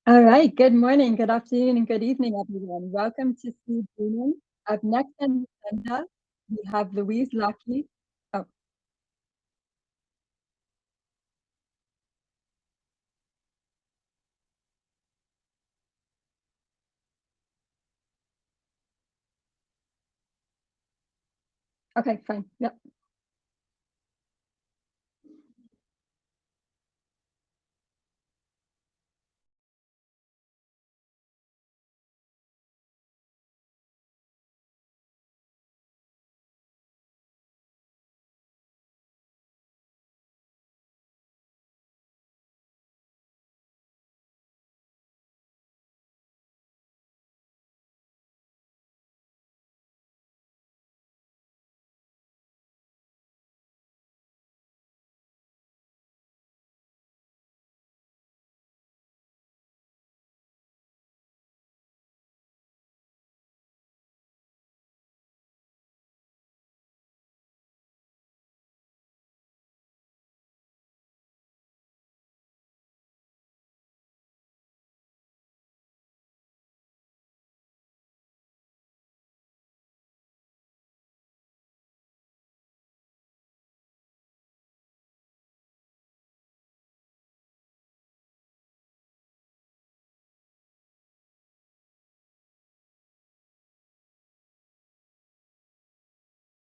All right, good morning, good afternoon, and good evening, everyone. Welcome to Seed Dreamin. Up next on the agenda, we have Louise Lockie. Oh, okay, fine. Yep.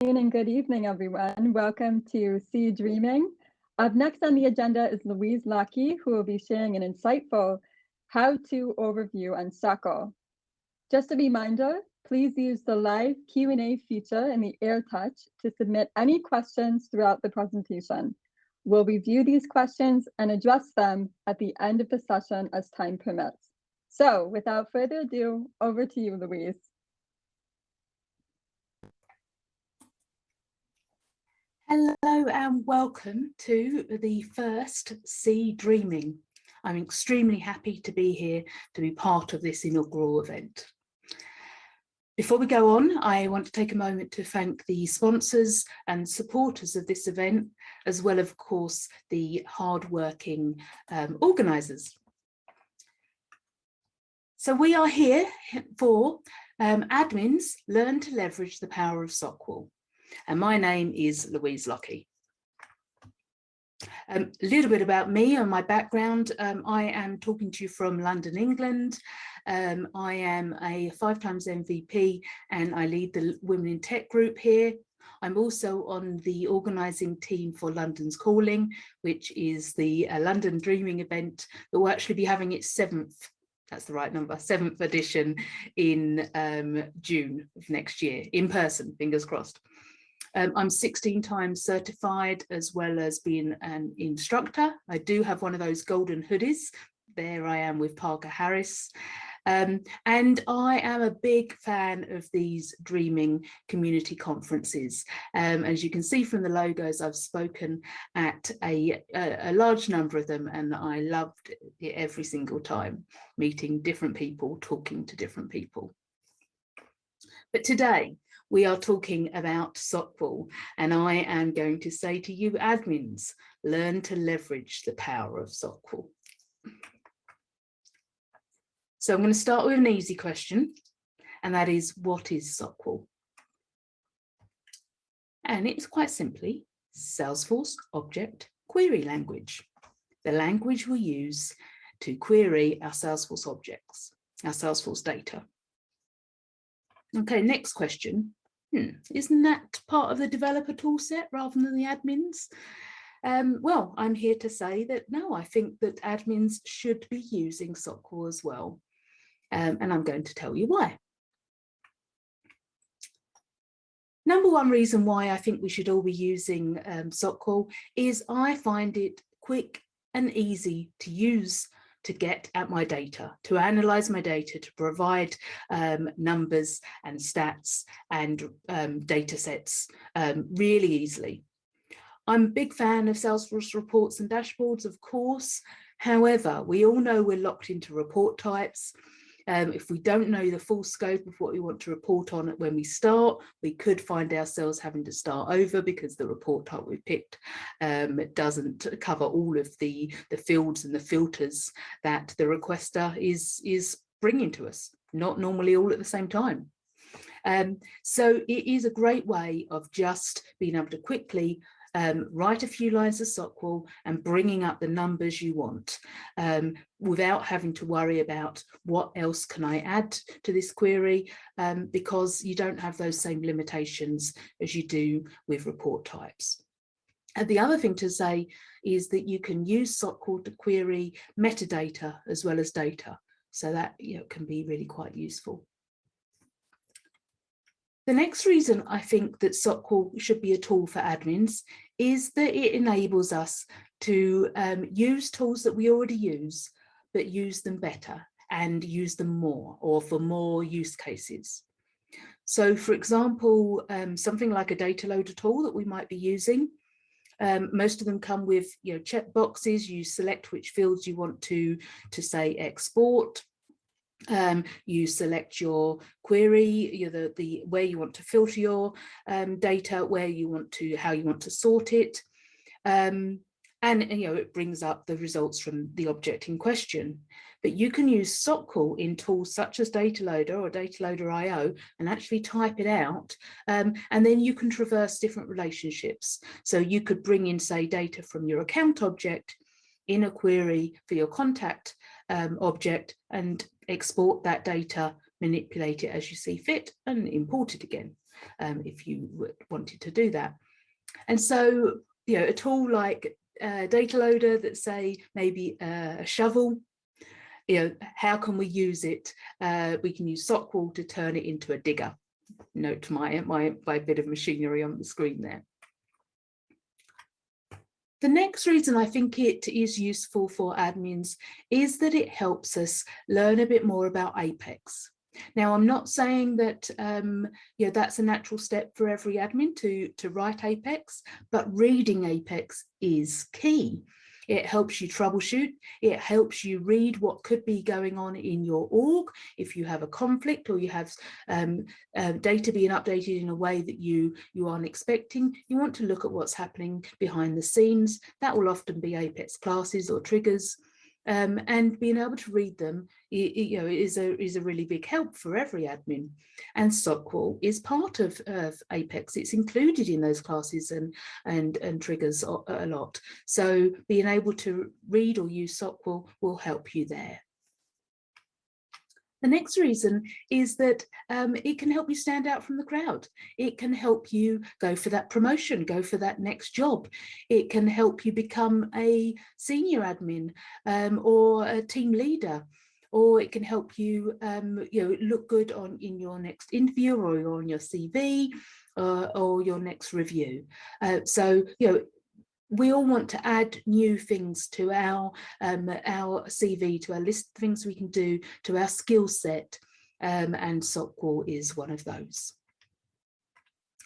And good evening, everyone. Welcome to Seed Dreaming. Up next on the agenda is Louise Lockie, who will be sharing an insightful how-to overview on SOQL. Just a reminder, please use the live Q&A feature in the AirTouch to submit any questions throughout the presentation. We'll review these questions and address them at the end of the session as time permits. So without further ado, over to you, Louise. Hello and welcome to the first Seed Dreaming. I'm extremely happy to be here to be part of this inaugural event. Before we go on, I want to take a moment to thank the sponsors and supporters of this event, as well, of course, the hardworking organisers. So we are here for admins learn to leverage the power of SOQL. And my name is Louise Lockie. A little bit about me and my background. I am talking to you from London, England. I am a 5-time MVP and I lead the Women in Tech group here. I'm also on the organising team for London's Calling, which is the London Dreaming event that will actually be having its 7th, that's the right number, 7th edition in June of next year, in person, fingers crossed. I'm 16 times certified, as well as being an instructor. I do have one of those golden hoodies. There I am with Parker Harris. And I am a big fan of these Dreaming community conferences. As you can see from the logos, I've spoken at a large number of them, and I loved it every single time, meeting different people, talking to different people. But today, we are talking about SOQL, and I am going to say to you admins, learn to leverage the power of SOQL. So I'm going to start with an easy question, and that is, what is SOQL? And it's quite simply Salesforce Object Query Language, the language we use to query our Salesforce objects, our Salesforce data. Okay, next question. Isn't that part of the developer toolset rather than the admins? Well, I'm here to say that no, I think that admins should be using SOQL as well. And I'm going to tell you why. Number one reason why I think we should all be using SOQL is I find it quick and easy to use to get at my data, to analyze my data, to provide numbers and stats and data sets really easily. I'm a big fan of Salesforce reports and dashboards, of course. However, we all know we're locked into report types. If we don't know the full scope of what we want to report on when we start, we could find ourselves having to start over because the report type we picked doesn't cover all of the fields and the filters that the requester is bringing to us, not normally all at the same time. So it is a great way of just being able to quickly write a few lines of SOQL and bringing up the numbers you want without having to worry about what else can I add to this query, because you don't have those same limitations as you do with report types. And the other thing to say is that you can use SOQL to query metadata as well as data. So that, you know, can be really quite useful. The next reason I think that SOQL should be a tool for admins is that it enables us to use tools that we already use, but use them better and use them more, or for more use cases. So for example, something like a data loader tool that we might be using, most of them come with, you know, check boxes. You select which fields you want to say export. You select your query, the where you want to filter your data, where you want to, how you want to sort it, and you know, it brings up the results from the object in question. But you can use SOQL in tools such as Data Loader or Data Loader IO and actually type it out, and then you can traverse different relationships. So you could bring in, say, data from your account object in a query for your contact object and export that data, manipulate it as you see fit, and import it again if you wanted to do that. And so, you know, a tool like Data Loader that, say, maybe a shovel, you know, how can we use it? We can use SOQL to turn it into a digger. Note my bit of machinery on the screen there. The next reason I think it is useful for admins is that it helps us learn a bit more about Apex. Now, I'm not saying that that's a natural step for every admin to write Apex, but reading Apex is key. It helps you troubleshoot. It helps you read what could be going on in your org. If you have a conflict or you have data being updated in a way that you aren't expecting, you want to look at what's happening behind the scenes. That will often be Apex classes or triggers. And being able to read them, is a really big help for every admin. And SOQL is part of Apex. It's included in those classes and triggers a lot. So being able to read or use SOQL will help you there. The next reason is that it can help you stand out from the crowd. It can help you go for that promotion, go for that next job. It can help you become a senior admin or a team leader, or it can help you, look good in your next interview or on your CV or your next review. We all want to add new things to our CV, to our list of things we can do, to our skill set, and SOQL is one of those.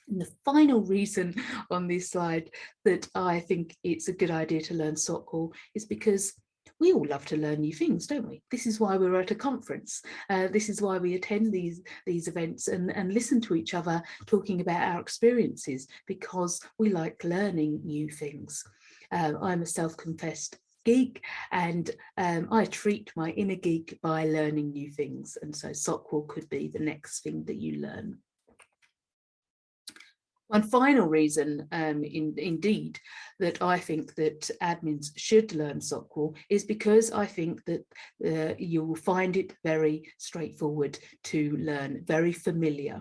And the final reason on this slide that I think it's a good idea to learn SOQL is because we all love to learn new things, don't we? This is why we're at a conference. This is why we attend these events and listen to each other talking about our experiences, because we like learning new things. I'm a self-confessed geek, and I treat my inner geek by learning new things. And so SOQL could be the next thing that you learn. One final reason, indeed, that I think that admins should learn SOQL is because I think that you will find it very straightforward to learn, very familiar.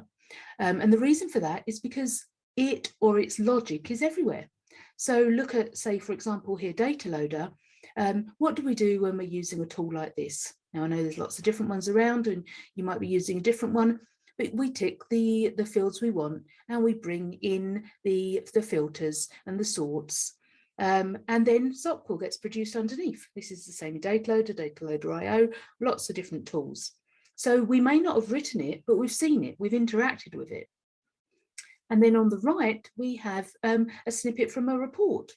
And the reason for that is because it or its logic is everywhere. So look at, say, for example, here, Data Loader. What do we do when we're using a tool like this? Now, I know there's lots of different ones around and you might be using a different one, but we tick the fields we want and we bring in the filters and the sorts, and then SOQL gets produced underneath. This is the same in Data Loader IO, lots of different tools. So we may not have written it, but we've seen it, we've interacted with it. And then on the right, we have a snippet from a report.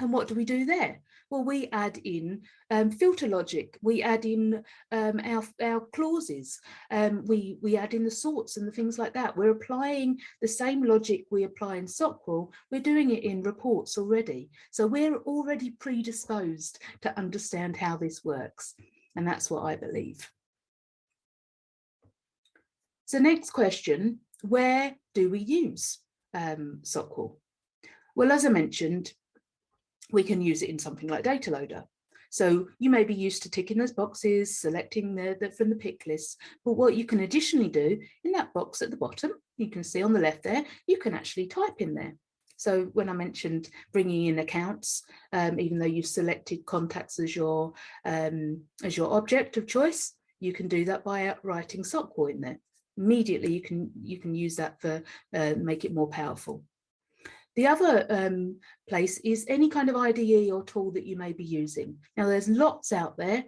And what do we do there? Well, we add in filter logic, we add in our clauses, we add in the sorts and the things like that. We're applying the same logic we apply in SOQL, we're doing it in reports already. So we're already predisposed to understand how this works. And that's what I believe. So next question, where do we use SOQL? Well, as I mentioned, we can use it in something like data loader. So you may be used to ticking those boxes, selecting from the pick list, but what you can additionally do in that box at the bottom, you can see on the left there, you can actually type in there. So when I mentioned bringing in accounts, even though you've selected contacts as your object of choice, you can do that by writing SOQL in there. Immediately, you can use that for make it more powerful. The other place is any kind of IDE or tool that you may be using. Now, there's lots out there,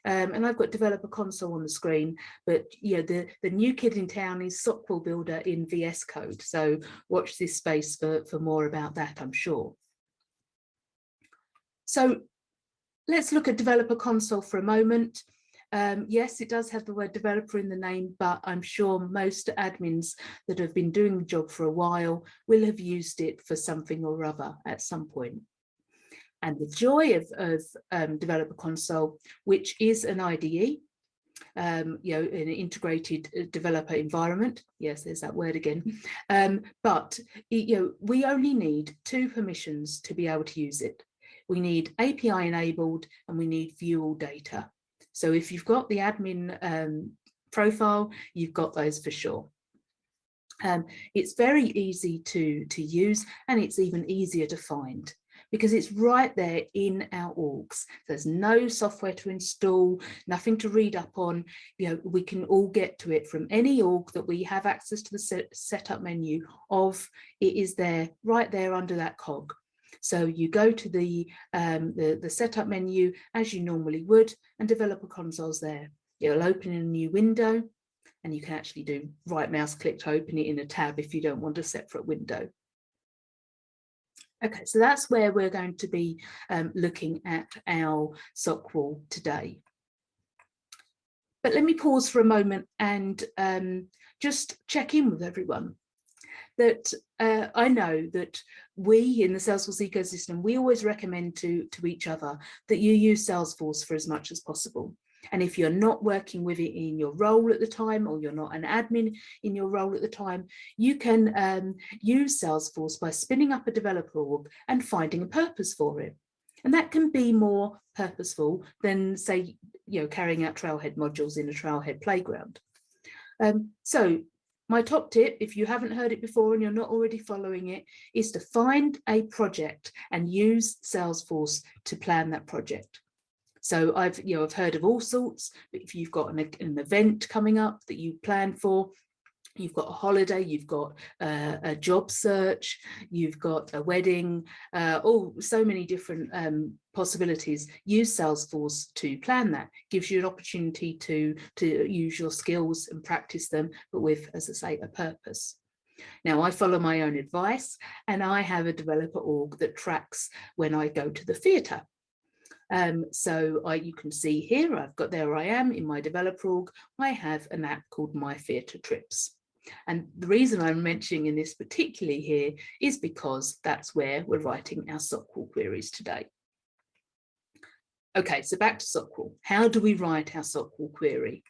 and I've got Developer Console on the screen, but the new kid in town is SOQL Builder in VS Code. So watch this space for more about that, I'm sure. So let's look at Developer Console for a moment. Yes, it does have the word developer in the name, but I'm sure most admins that have been doing the job for a while will have used it for something or other at some point. And the joy of Developer Console, which is an IDE, an integrated developer environment. Yes, there's that word again. But we only need 2 permissions to be able to use it. We need API enabled and we need view all data. So if you've got the admin profile, you've got those for sure. It's very easy to use, and it's even easier to find because it's right there in our orgs. There's no software to install, nothing to read up on. We can all get to it from any org that we have access to the setup menu of. It is there, right there under that cog. So you go to the setup menu as you normally would, and Developer Console's there. It'll open in a new window, and you can actually do right mouse click to open it in a tab if you don't want a separate window. Okay, so that's where we're going to be looking at our SOQL today. But let me pause for a moment and just check in with everyone. That I know that we in the Salesforce ecosystem, we always recommend to each other that you use Salesforce for as much as possible. And if you're not working with it in your role at the time, or you're not an admin in your role at the time, you can use Salesforce by spinning up a developer org and finding a purpose for it. And that can be more purposeful than, say, carrying out Trailhead modules in a Trailhead playground. So my top tip, if you haven't heard it before and you're not already following it, is to find a project and use Salesforce to plan that project. So I've heard of all sorts, but if you've got an event coming up that you plan for, you've got a holiday, you've got a job search, you've got a wedding, so many different possibilities. Use Salesforce to plan that. Gives you an opportunity to use your skills and practice them, but with, as I say, a purpose. Now, I follow my own advice, and I have a developer org that tracks when I go to the theatre. So you can see here, there I am in my developer org. I have an app called My Theatre Trips. And the reason I'm mentioning this particularly here is because that's where we're writing our SOQL queries today. Okay, so back to SOQL. How do we write our SOQL query?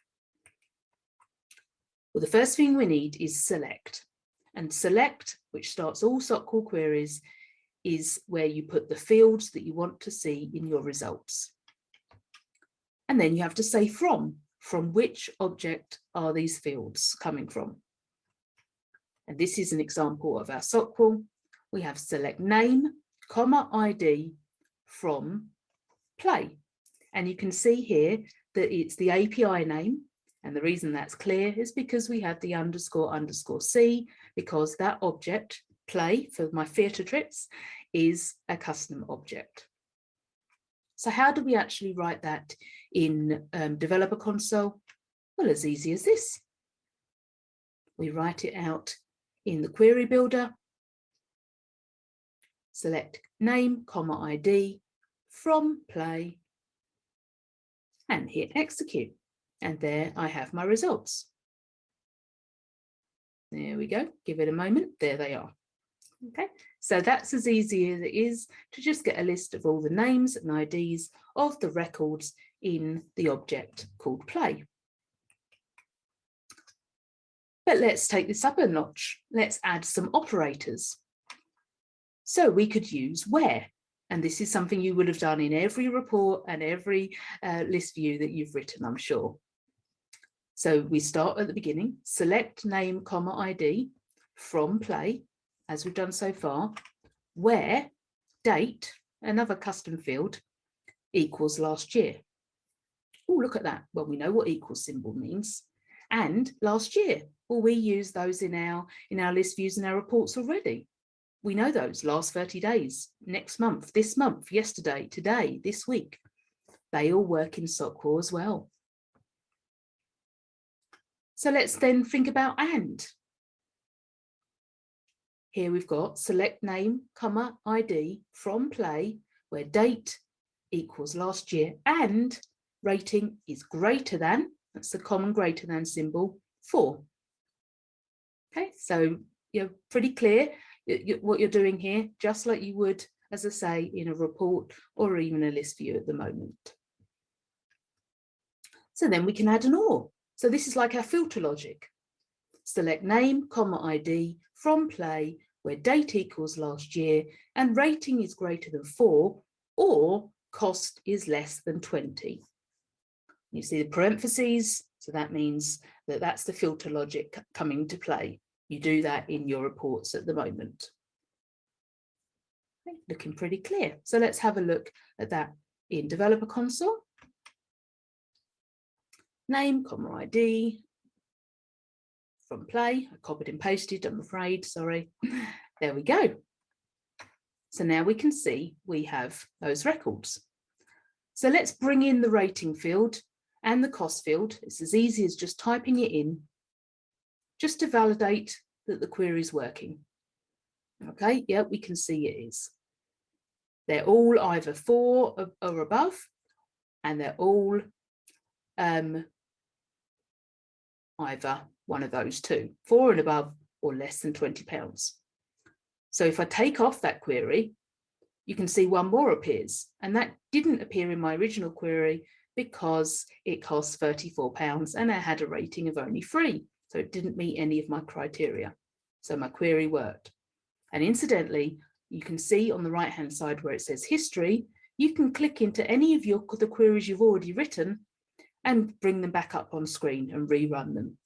Well, the first thing we need is select. And select, which starts all SOQL queries, is where you put the fields that you want to see in your results. And then you have to say from which object are these fields coming from? And this is an example of our SOQL. We have select name, comma ID from play. And you can see here that it's the API name. And the reason that's clear is because we have the __C, because that object, play, for my theatre trips, is a custom object. So how do we actually write that in Developer Console? Well, as easy as this. We write it out in the query builder, select name, comma ID, from play, and hit execute. And there I have my results. There we go. Give it a moment. There they are. Okay, so that's as easy as it is to just get a list of all the names and IDs of the records in the object called play. But let's take this up a notch. Let's add some operators. So we could use where, and this is something you would have done in every report and every list view that you've written, I'm sure. So we start at the beginning, select name, comma, ID from play, as we've done so far, where date, another custom field, equals last year. Oh, look at that. Well, we know what equals symbol means. And last year, well, we use those in our list views and our reports already. We know those last 30 days, next month, this month, yesterday, today, this week. They all work in SOQL as well. So let's then think about and. Here we've got select name, comma, ID from play, where date equals last year and rating is greater than, that's the common greater than symbol, 4. Okay, so you're pretty clear what you're doing here, just like you would, as I say, in a report or even a list view at the moment. So then we can add an or. So this is like our filter logic. Select name, comma, ID from play, where date equals last year and rating is greater than 4, or cost is less than 20. You see the parentheses, so that means that that's the filter logic coming to play. You do that in your reports at the moment. Okay, looking pretty clear. So let's have a look at that in Developer Console. Name, comma, ID from play. I copied and pasted, I'm afraid, sorry. There we go. So now we can see we have those records. So let's bring in the rating field and the cost field. It's as easy as just typing it in, just to validate that the query is working. Okay, yeah, we can see it is. They're all either 4 or above, and they're all either one of those two, 4 and above or less than £20. So if I take off that query, you can see one more appears, and that didn't appear in my original query because it costs £34 and I had a rating of only 3. So it didn't meet any of my criteria. So my query worked. And incidentally, you can see on the right-hand side where it says history, you can click into any of the queries you've already written and bring them back up on screen and rerun them.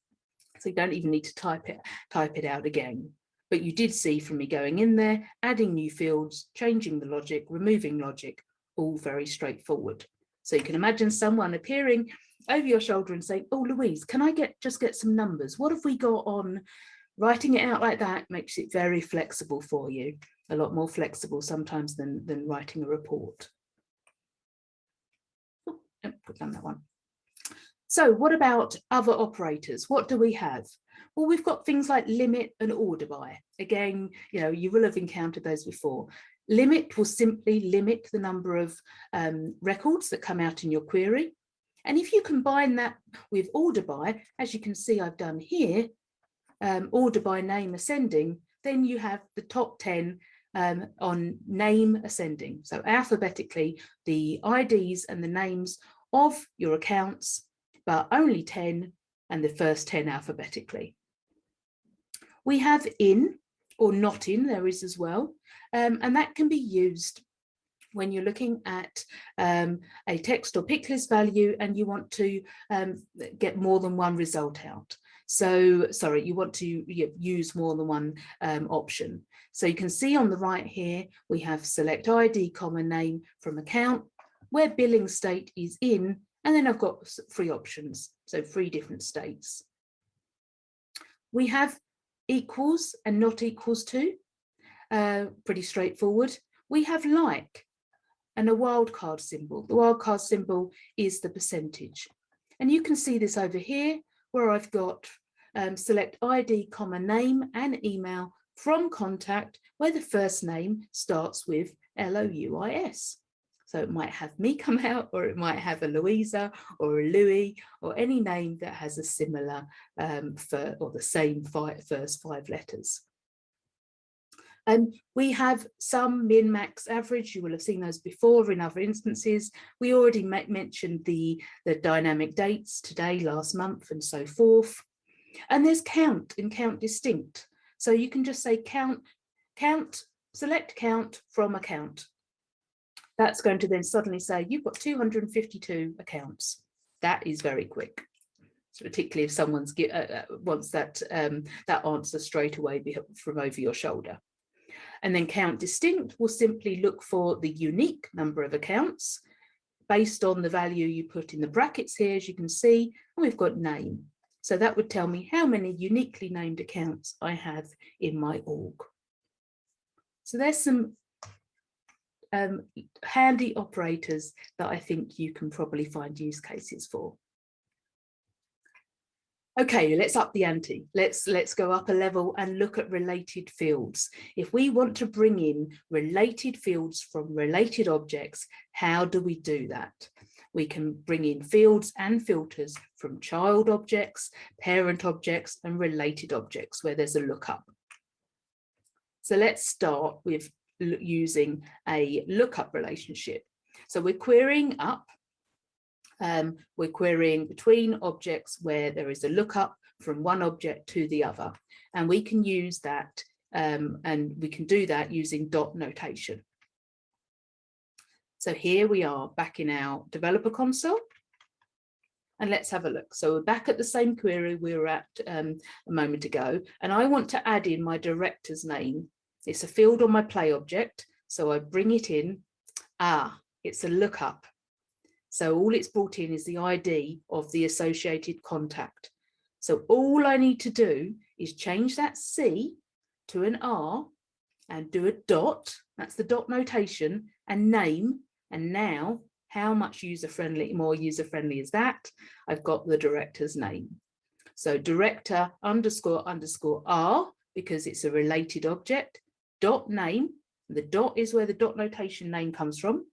So you don't even need to type it out again. But you did see from me going in there, adding new fields, changing the logic, removing logic, all very straightforward. So you can imagine someone appearing over your shoulder and saying, oh, Louise, can I just get some numbers? What have we got on? Writing it out like that makes it very flexible for you, a lot more flexible sometimes than writing a report. Oh, put down that one. So what about other operators? What do we have? Well, we've got things like limit and order by. Again, you will have encountered those before. Limit will simply limit the number of records that come out in your query. And if you combine that with order by, as you can see I've done here, order by name ascending, then you have the top 10 on name ascending. So alphabetically, the IDs and the names of your accounts, but only 10 and the first 10 alphabetically. We have in or not in, there is as well, and that can be used when you're looking at a text or pick list value and you want to get more than one result out. So, sorry, you want to use more than one option. So you can see on the right here, we have select ID, comma, name from account, where billing state is in, and then I've got 3 options, so 3 different states. We have equals and not equals to, pretty straightforward. We have like and a wildcard symbol. The wildcard symbol is the percentage. And you can see this over here where I've got select ID, comma, name and email from contact, where the first name starts with LOUIS. So it might have me come out, or it might have a Louisa or a Louis, or any name that has a similar or the same first 5 letters. We have some min, max, average. You will have seen those before in other instances. We already mentioned the dynamic dates, today, last month, and so forth. And there's count and count distinct. So you can just say select count from account. That's going to then suddenly say you've got 252 accounts. That is very quick. So particularly if someone's wants that answer straight away from over your shoulder. And then count distinct will simply look for the unique number of accounts based on the value you put in the brackets here, as you can see, and we've got name. So that would tell me how many uniquely named accounts I have in my org. So there's some handy operators that I think you can probably find use cases for. Okay, let's up the ante. Let's go up a level and look at related fields. If we want to bring in related fields from related objects, how do we do that? We can bring in fields and filters from child objects, parent objects, and related objects where there's a lookup. So let's start with using a lookup relationship. So we're querying up. We're querying between objects where there is a lookup from one object to the other. And we can use that, and we can do that using dot notation. So here we are back in our developer console. And let's have a look. So we're back at the same query we were at a moment ago. And I want to add in my director's name. It's a field on my play object. So I bring it in. It's a lookup. So all it's brought in is the ID of the associated contact. So all I need to do is change that C to an R and do a dot. That's the dot notation, and name. And now, how much more user-friendly is that? I've got the director's name. So director __ R, because it's a related object, dot name. The dot is where the dot notation name comes from.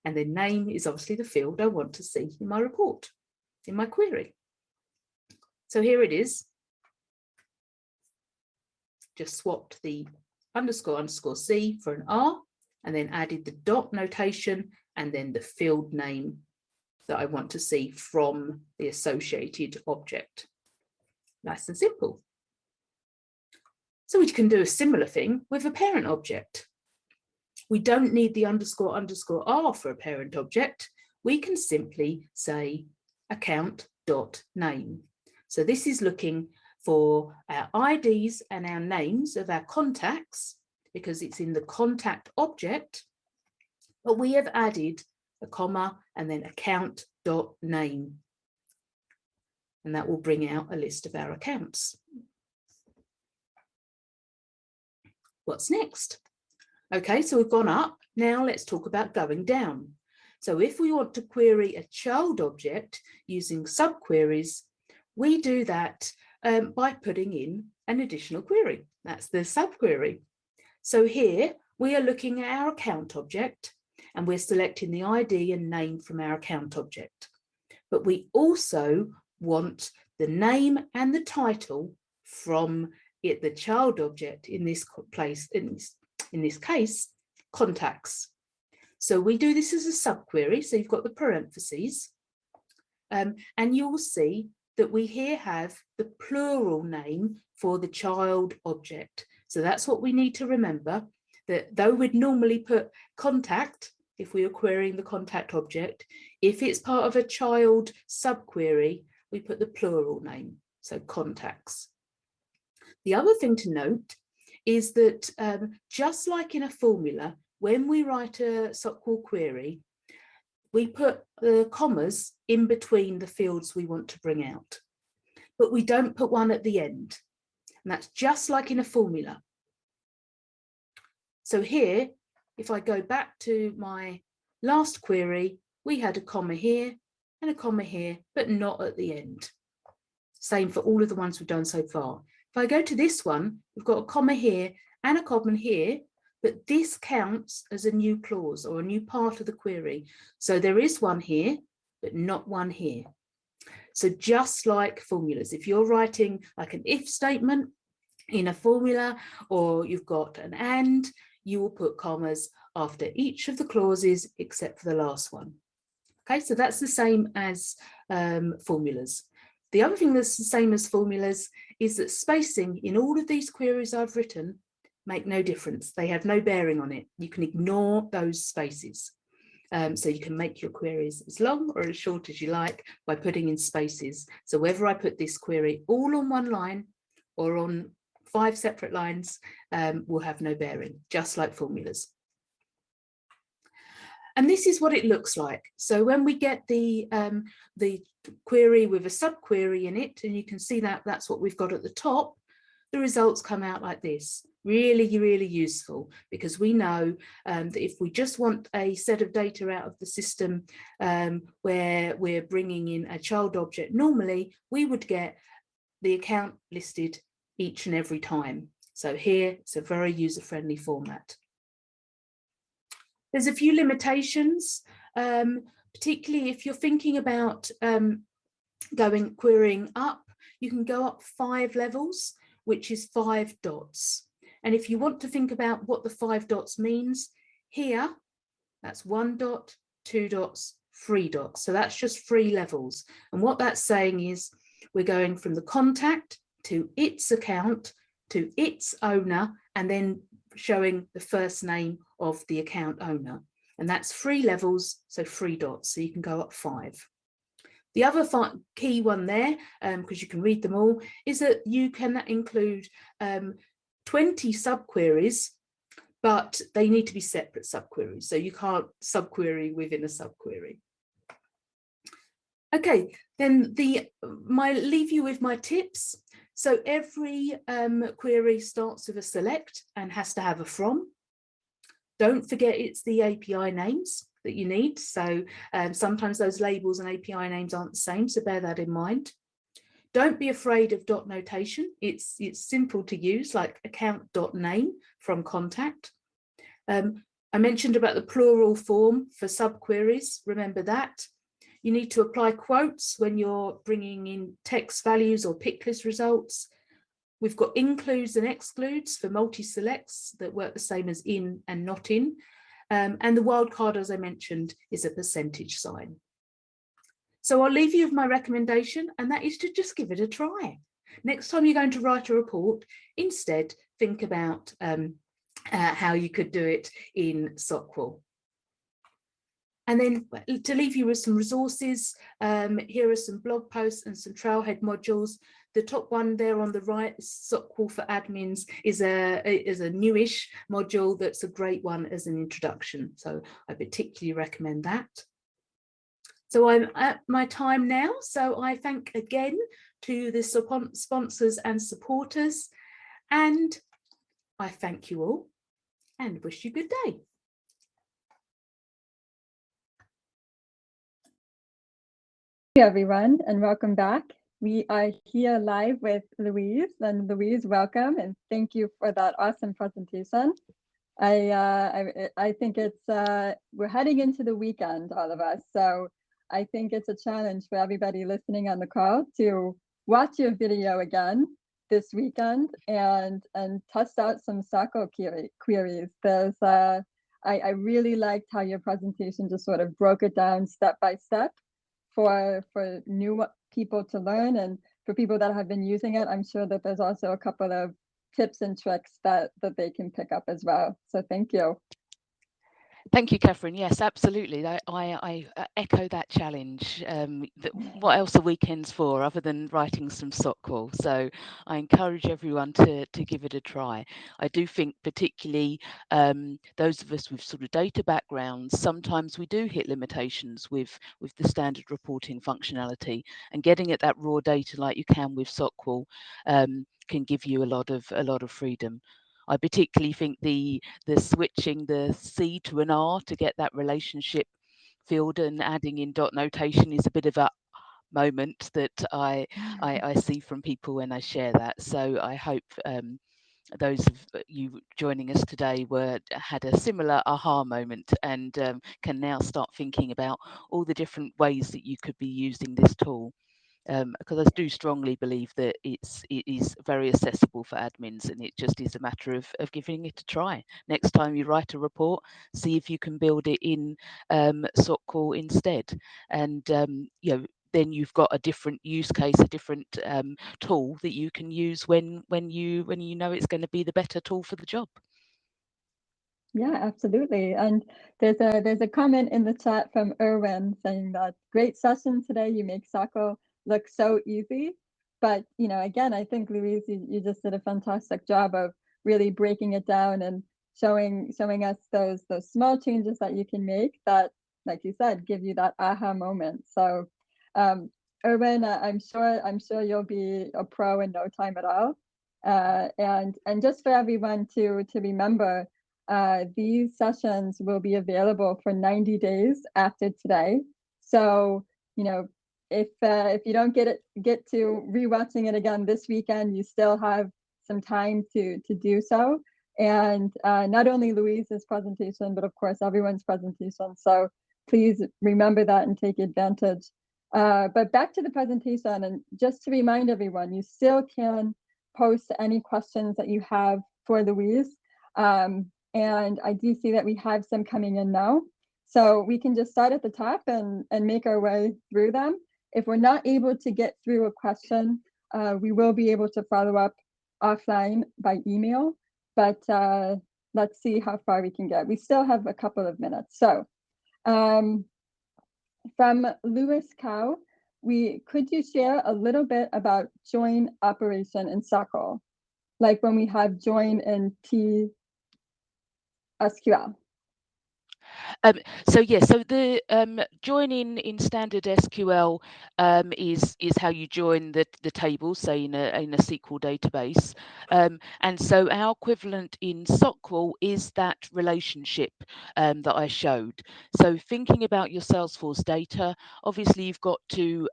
And the name is obviously the field I want to see in my report, in my query. So here it is. Just swapped the __ C for an R, and then added the dot notation and then the field name that I want to see from the associated object. Nice and simple. So we can do a similar thing with a parent object. We don't need the __ R for a parent object. We can simply say account.name. So this is looking for our IDs and our names of our contacts because it's in the contact object, but we have added a comma and then account.name. And that will bring out a list of our accounts. What's next? Okay, so we've gone up. Now let's talk about going down. So if we want to query a child object using subqueries, we do that by putting in an additional query. That's the subquery. So here we are looking at our account object and we're selecting the ID and name from our account object. But we also want the name and the title from the child object in this in this case, contacts. So we do this as a subquery. So you've got the parentheses, and you'll see that we here have the plural name for the child object. So that's what we need to remember, that though we'd normally put contact, if we were querying the contact object, if it's part of a child subquery, we put the plural name, so contacts. The other thing to note is that just like in a formula, when we write a SOQL query, we put the commas in between the fields we want to bring out, but we don't put one at the end. And that's just like in a formula. So here, if I go back to my last query, we had a comma here and a comma here, but not at the end. Same for all of the ones we've done so far. If I go to this one, we've got a comma here and a comma here, but this counts as a new clause or a new part of the query. So there is one here, but not one here. So just like formulas, if you're writing like an if statement in a formula, or you've got an and, you will put commas after each of the clauses except for the last one. Okay, so that's the same as formulas. The other thing that's the same as formulas is that spacing in all of these queries I've written make no difference. They have no bearing on it. You can ignore those spaces. So you can make your queries as long or as short as you like by putting in spaces. So whether I put this query all on one line or on 5 separate lines will have no bearing, just like formulas. And this is what it looks like. So when we get the query with a subquery in it, and you can see that that's what we've got at the top, the results come out like this. Really, really useful, because we know that if we just want a set of data out of the system where we're bringing in a child object, normally we would get the account listed each and every time. So here it's a very user-friendly format. There's a few limitations, particularly if you're thinking about querying up, you can go up 5 levels, which is 5 dots. And if you want to think about what the 5 dots means, here, that's 1 dot, 2 dots, 3 dots. So that's just 3 levels. And what that's saying is we're going from the contact to its account to its owner, and then showing the first name of the account owner. And that's 3 levels, so 3 dots. So you can go up 5. The other key one there, because you can read them all, is that you can include 20 subqueries, but they need to be separate subqueries. So you can't subquery within a subquery. Okay, then leave you with my tips. So every query starts with a select and has to have a from. Don't forget it's the API names that you need. So sometimes those labels and API names aren't the same, so bear that in mind. Don't be afraid of dot notation. It's simple to use, like account.name from contact. I mentioned about the plural form for subqueries. Remember that. You need to apply quotes when you're bringing in text values or pick list results. We've got includes and excludes for multi-selects that work the same as in and not in. And the wildcard, as I mentioned, is a percentage sign. So I'll leave you with my recommendation, and that is to just give it a try. Next time you're going to write a report, instead think about how you could do it in SOQL. And then to leave you with some resources, here are some blog posts and some Trailhead modules. The top one there on the right, SOQL for admins, is a newish module that's a great one as an introduction. So I particularly recommend that. So I'm at my time now. So I thank again to the sponsors and supporters. And I thank you all and wish you a good day. Hey everyone, and welcome back. We are here live with Louise, and Louise, welcome, and thank you for that awesome presentation. I think it's we're heading into the weekend, all of us, so I think it's a challenge for everybody listening on the call to watch your video again this weekend and test out some SOQL queries. There's I really liked how your presentation just sort of broke it down step by step for new people to learn, and for people that have been using it, I'm sure that there's also a couple of tips and tricks that they can pick up as well. So thank you. Thank you, Catherine. Yes, absolutely. I echo that challenge. What else are weekends for other than writing some SOQL? So I encourage everyone to give it a try. I do think particularly those of us with sort of data backgrounds, sometimes we do hit limitations with the standard reporting functionality, and getting at that raw data like you can with SOQL can give you a lot of freedom. I particularly think the switching the C to an R to get that relationship field and adding in dot notation is a bit of a moment that I see from people when I share that. So I hope those of you joining us today had a similar aha moment and can now start thinking about all the different ways that you could be using this tool. Because I do strongly believe that it is very accessible for admins, and it just is a matter of giving it a try. Next time you write a report, see if you can build it in SOQL instead, and then you've got a different use case, a different tool that you can use when you know it's going to be the better tool for the job. Yeah, absolutely. And there's a comment in the chat from Erwin saying that great session today. You make SOQL look so easy. But again, I think Louise, you just did a fantastic job of really breaking it down and showing us those small changes that you can make that, like you said, give you that aha moment. So Erwin, I'm sure you'll be a pro in no time at all. And just for everyone to remember, these sessions will be available for 90 days after today. So, if you don't get to rewatching it again this weekend, you still have some time to do so. And not only Louise's presentation, but of course everyone's presentation. So please remember that and take advantage. But back to the presentation, and just to remind everyone, you still can post any questions that you have for Louise. And I do see that we have some coming in now. So we can just start at the top and make our way through them. If we're not able to get through a question, we will be able to follow up offline by email. But let's see how far we can get. We still have a couple of minutes. So from Louis Cow, could you share a little bit about join operation in SOQL, like when we have join in SQL? So the joining in standard SQL is how you join the tables, say in a SQL database, and so our equivalent in SOQL is that relationship that I showed. So thinking about your Salesforce data, obviously you've got to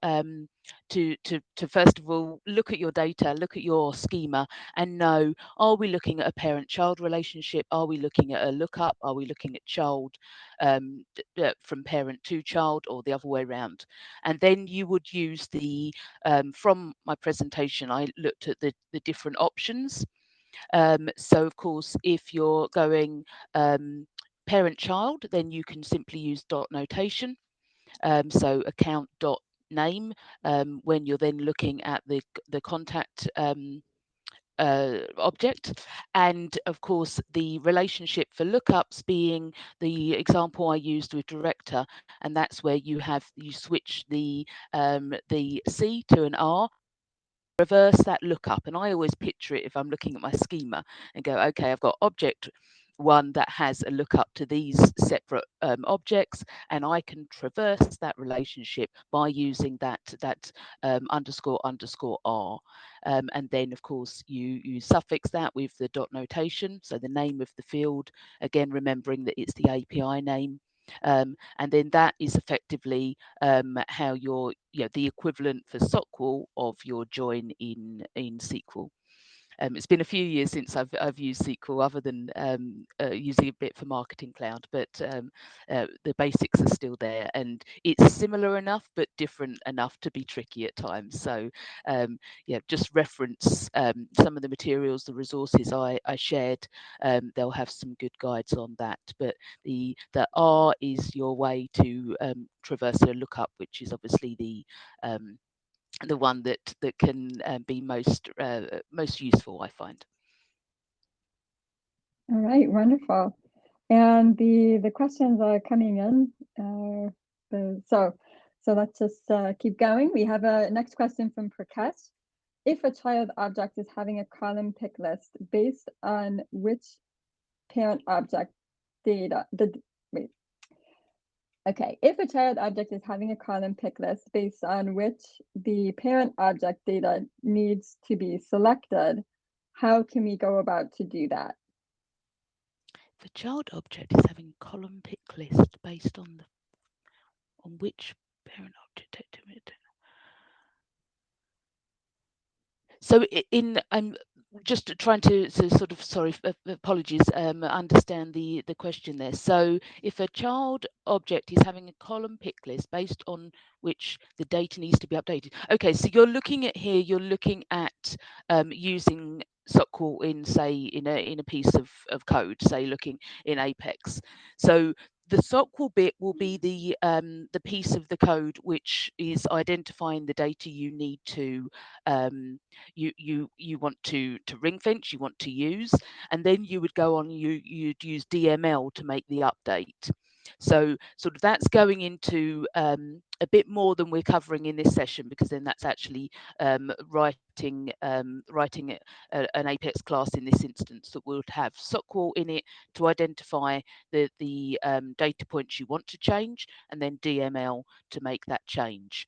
first of all look at your data, look at your schema, and know, are we looking at a parent-child relationship? Are we looking at a lookup? Are we looking at child from parent to child, or the other way around? And then you would use the from my presentation, I looked at the different options. So of course, if you're going parent-child, then you can simply use dot notation. So account dot name when you're then looking at the contact object, and of course the relationship for lookups being the example I used with director, and that's where you switch the C to an R, reverse that lookup. And I always picture it, if I'm looking at my schema, and go, okay, I've got object one that has a lookup to these separate objects, and I can traverse that relationship by using that underscore R. And then of course you suffix that with the dot notation, so the name of the field, again remembering that it's the API name. And then that is effectively how your the equivalent for SOQL of your join in SQL. It's been a few years since I've used SQL, other than using a bit for Marketing Cloud, but the basics are still there, and it's similar enough but different enough to be tricky at times. So just reference some of the materials, the resources I shared. They'll have some good guides on that, but the R is your way to traverse a lookup, which is obviously the one that can be most useful, I find. All right, wonderful. And the questions are coming in. So let's just keep going. We have a next question from Prakash. If a child object is having a column pick list based on which parent object data, if a child object is having a column pick list based on which the parent object data needs to be selected, how can we go about to do that? If a child object is having a column pick list based on which parent object. So just trying to sort of, sorry, apologies, understand the question there. So if a child object is having a column pick list based on which the data needs to be updated. Okay, so you're looking at here, you're looking at using SOQL in, say, in a piece of code, say looking in Apex. So the SOQL bit will be the piece of the code which is identifying the data you need to you want to ring fence, you want to use, and then you would go on, you'd use DML to make the update. So sort of that's going into a bit more than we're covering in this session, because then that's actually writing an Apex class in this instance that would have SOQL in it to identify the data points you want to change, and then DML to make that change.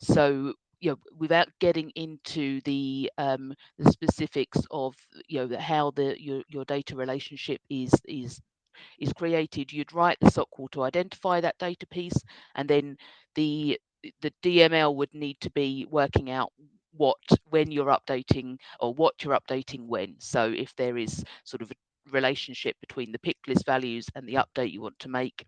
So you know, without getting into the specifics of how your data relationship is created, you'd write the SOQL to identify that data piece, and then the DML would need to be working out when you're updating, or what you're updating when. So if there is sort of a relationship between the pick list values and the update you want to make,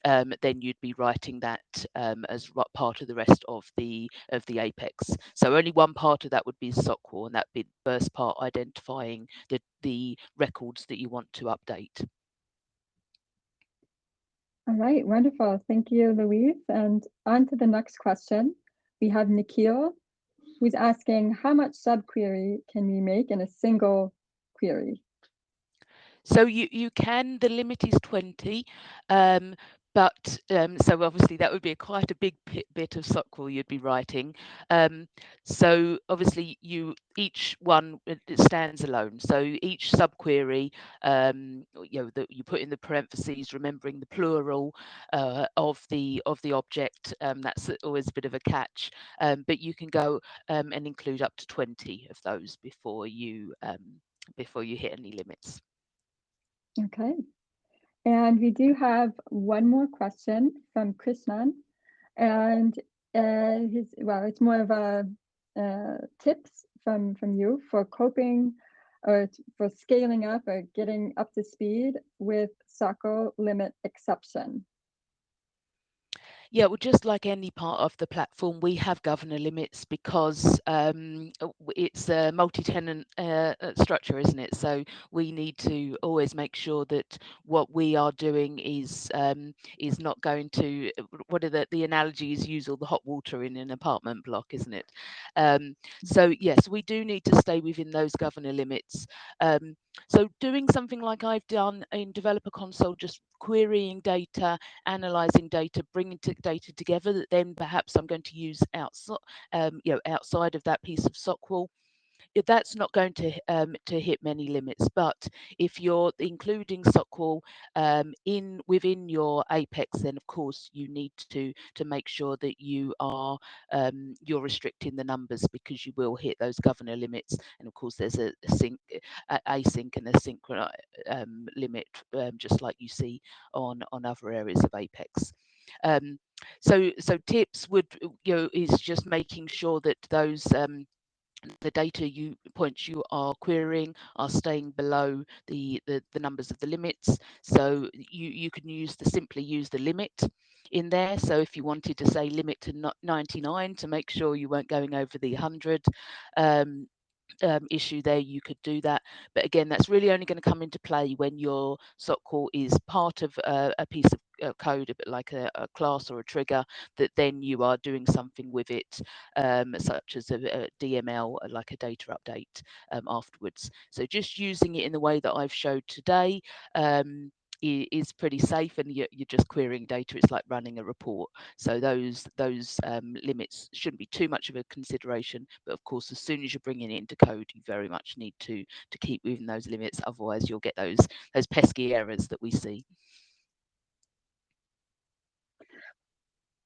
then you'd be writing that as part of the rest of the Apex. So only one part of that would be SOQL, and that'd be the first part, identifying the records that you want to update. All right, wonderful. Thank you, Louise. And on to the next question. We have Nikhil, who's asking, how much subquery can we make in a single query? So you can, the limit is 20, but so obviously that would be quite a big bit of SOQL you'd be writing. So obviously each one, it stands alone. So each subquery, that you put in the parentheses, remembering the plural of the object. That's always a bit of a catch, but you can go and include up to 20 of those before you hit any limits. Okay. And we do have one more question from Krishnan, and it's more of a tips from you for coping or for scaling up or getting up to speed with SOQL limit exception. Yeah, well, just like any part of the platform, we have governor limits because it's a multi-tenant structure, isn't it? So we need to always make sure that what we are doing is not going to, what are the analogies, use all the hot water in an apartment block, isn't it? So yes, we do need to stay within those governor limits. So doing something like I've done in Developer Console, just querying data, analyzing data, bringing data together that then perhaps I'm going to use outside of that piece of SOQL. That's not going to hit many limits, but if you're including SOQL within your Apex, then of course you need to make sure that you're restricting the numbers, because you will hit those governor limits. And of course there's a async and async limit, just like you see on other areas of Apex. So tips would is just making sure that those the data points you are querying are staying below the numbers of the limits. So you can simply use the limit in there. So if you wanted to say limit to 99 to make sure you weren't going over the 100 issue there, you could do that. But again, that's really only going to come into play when your SOQL is part of a piece of code, a bit like a class or a trigger, that then you are doing something with it, such as a DML, like a data update afterwards. So just using it in the way that I've showed today is pretty safe, and you're just querying data. It's like running a report. So those limits shouldn't be too much of a consideration. But of course, as soon as you're bringing it into code, you very much need to keep within those limits. Otherwise, you'll get those pesky errors that we see.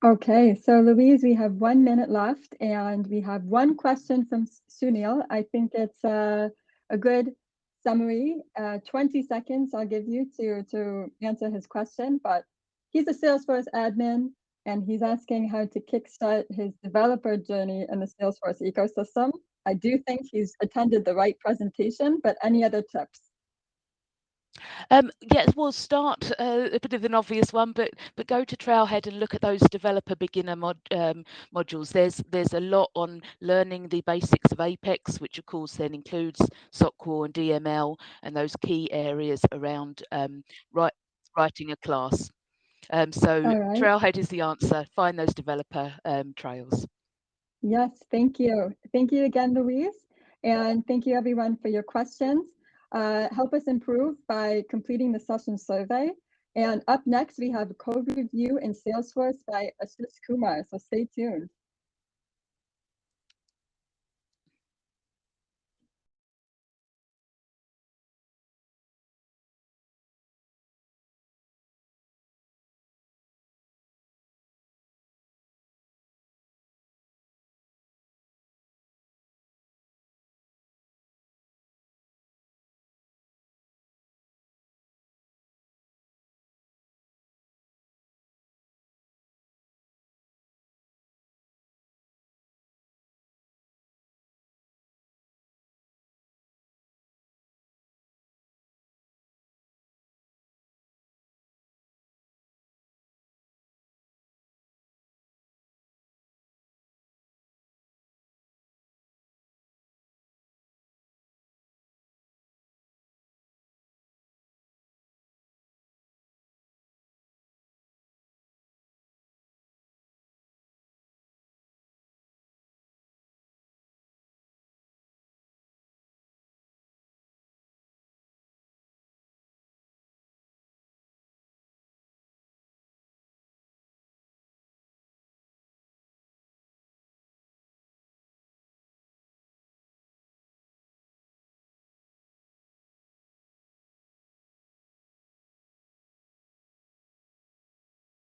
Okay, so Louise, we have 1 minute left, and we have one question from Sunil. I think it's a good summary. 20 seconds I'll give you to answer his question, but he's a Salesforce admin, and he's asking how to kickstart his developer journey in the Salesforce ecosystem. I do think he's attended the right presentation, but any other tips? Yes, we'll start a bit of an obvious one, but go to Trailhead and look at those developer beginner modules. There's a lot on learning the basics of Apex, which of course then includes SOQL and DML and those key areas around writing a class. So All right. Trailhead is the answer. Find those developer trails. Yes, thank you. Thank you again, Louise. And thank you everyone for your questions. Help us improve by completing the session survey. And up next, we have a code review in Salesforce by Ashish Kumar, so stay tuned.